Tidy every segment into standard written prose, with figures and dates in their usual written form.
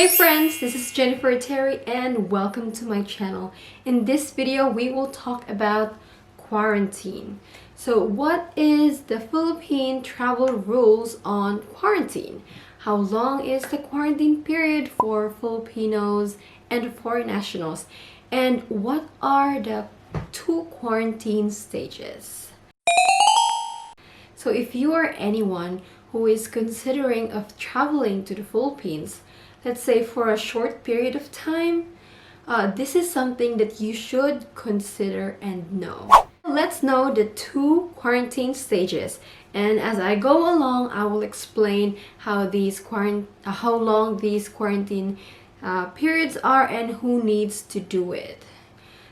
Hey friends, this is Jennifer Terry and welcome to my channel. In this video, we will talk about quarantine. So what is the Philippine travel rules on quarantine? How long is the quarantine period for Filipinos and foreign nationals? And what are the two quarantine stages? So if you are anyone who is considering of traveling to the Philippines, let's say for a short period of time, this is something that you should consider and know. Let's know the two quarantine stages, and as I go along, I will explain how long these quarantine periods are and who needs to do it.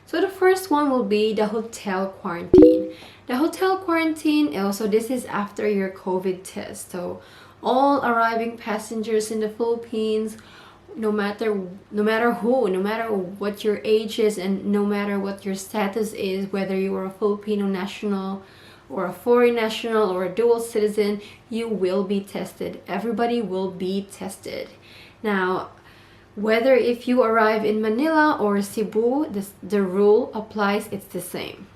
So the first one will be the hotel quarantine. The hotel quarantine, also this is after your COVID test. So all arriving passengers in the Philippines, no matter what your age is and no matter what your status is, whether you are a Filipino national or a foreign national or a dual citizen, you will be tested. Everybody will be tested. Now, whether if you arrive in Manila or Cebu, the rule applies, it's the same.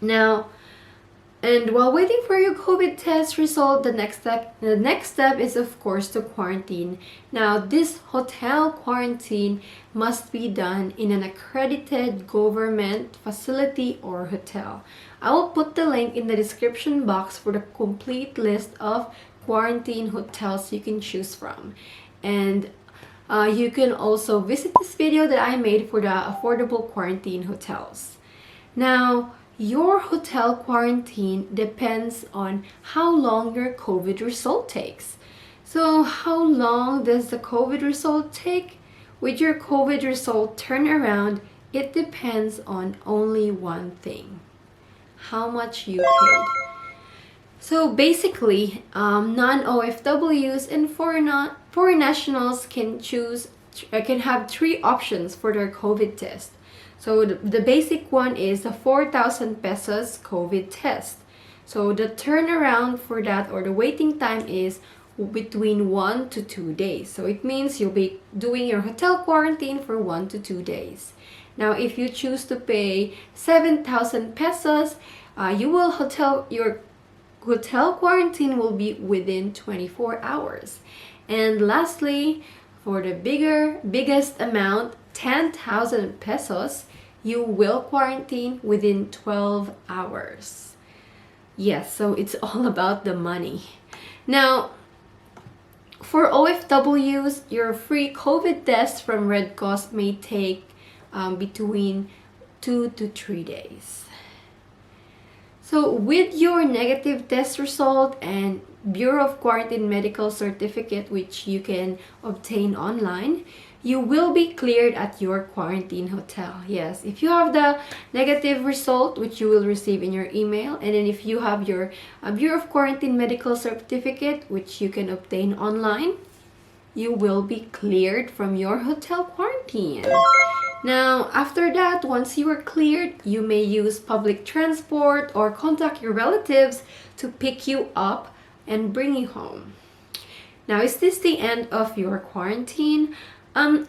Now, and while waiting for your COVID test result, the next step is of course to quarantine. Now, this hotel quarantine must be done in an accredited government facility or hotel. I will put the link in the description box for the complete list of quarantine hotels you can choose from. And you can also visit this video that I made for the affordable quarantine hotels. Now, your hotel quarantine depends on how long your COVID result takes. So how long does the COVID result take? With your COVID result turnaround, it depends on only one thing: how much you paid. So basically, non-OFWs and foreign nationals can have three options for their COVID test. So the basic one is the 4,000 pesos COVID test. So the turnaround for that, or the waiting time, is between 1 to 2 days. So it means you'll be doing your hotel quarantine for 1 to 2 days. Now, if you choose to pay 7,000 pesos, your hotel quarantine will be within 24 hours. And lastly, for the biggest amount, 10,000 pesos, you will quarantine within 12 hours. Yes, so it's all about the money. Now, for OFWs, your free COVID test from RedCross may take between 2 to 3 days. So with your negative test result and Bureau of Quarantine medical certificate, which you can obtain online, you will be cleared at your quarantine hotel. Yes, if you have the negative result, which you will receive in your email, and then if you have your Bureau of Quarantine medical certificate, which you can obtain online, you will be cleared from your hotel quarantine. Now, after that, once you are cleared, you may use public transport or contact your relatives to pick you up and bring you home. Now, is this the end of your quarantine?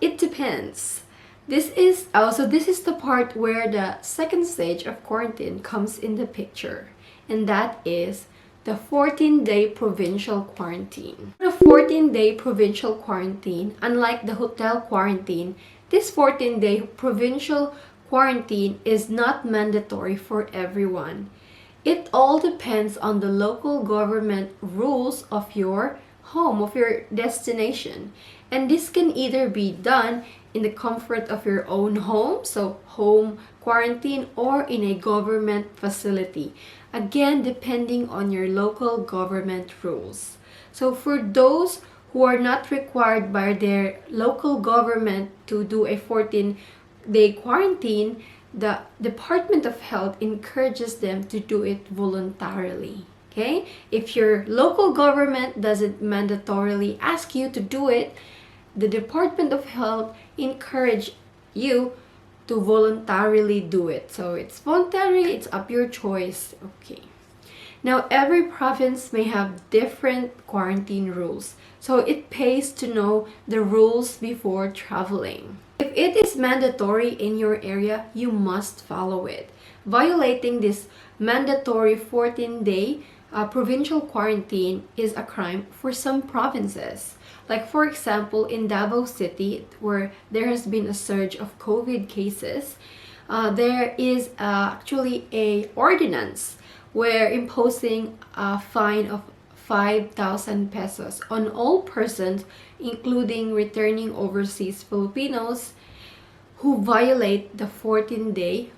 It depends. This is the part where the second stage of quarantine comes in the picture, and that is the 14-day provincial quarantine. The 14-day provincial quarantine, unlike the hotel quarantine, this 14-day provincial quarantine is not mandatory for everyone. It all depends on the local government rules of your home, of your destination. And this can either be done in the comfort of your own home, so home quarantine, or in a government facility. Again, depending on your local government rules. So for those who are not required by their local government to do a 14-day quarantine, the Department of Health encourages them to do it voluntarily. Okay? If your local government doesn't mandatorily ask you to do it, the Department of Health encourage you to voluntarily do it. So it's voluntary, it's up your choice. Okay. Now, every province may have different quarantine rules, so it pays to know the rules before traveling. If it is mandatory in your area, you must follow it. Violating this mandatory 14-day provincial quarantine is a crime for some provinces. Like for example, in Davao City, where there has been a surge of COVID cases, there is actually a ordinance where imposing a fine of 5,000 pesos on all persons, including returning overseas Filipinos who violate the 14-day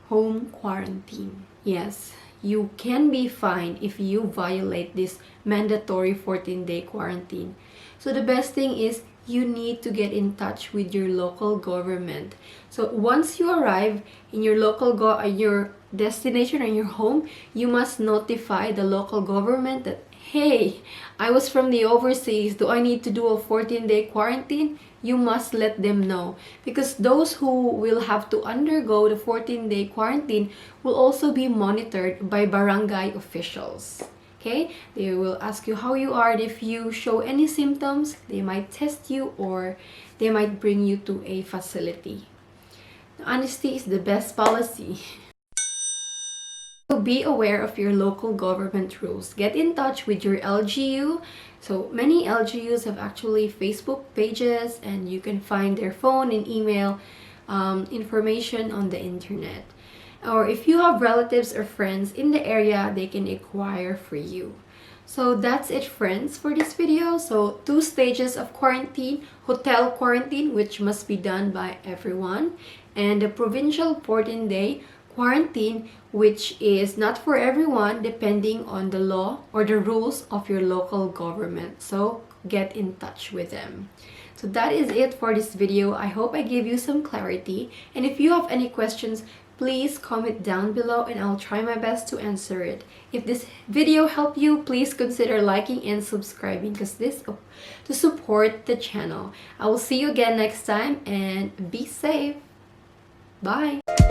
home quarantine. Yes, you can be fined if you violate this mandatory 14-day quarantine. So the best thing is you need to get in touch with your local government. So once you arrive in your your destination or your home, you must notify the local government that, hey, I was from the overseas. Do I need to do a 14-day quarantine? You must let them know, because those who will have to undergo the 14-day quarantine will also be monitored by barangay officials. Okay, they will ask you how you are, and if you show any symptoms, they might test you or they might bring you to a facility. Honesty is the best policy. So be aware of your local government rules. Get in touch with your LGU. So many LGUs have actually Facebook pages, and you can find their phone and email information on the internet. Or if you have relatives or friends in the area, they can inquire for you. So that's it, friends, for this video. So 2 stages of quarantine: hotel quarantine, which must be done by everyone, and the provincial 14-day quarantine, which is not for everyone, depending on the law or the rules of your local government. So get in touch with them. So that is it for this video. I hope I gave you some clarity, and if you have any questions, please comment down below and I'll try my best to answer it. If this video helped you, please consider liking and subscribing, because this to support the channel. I will see you again next time, and be safe. Bye.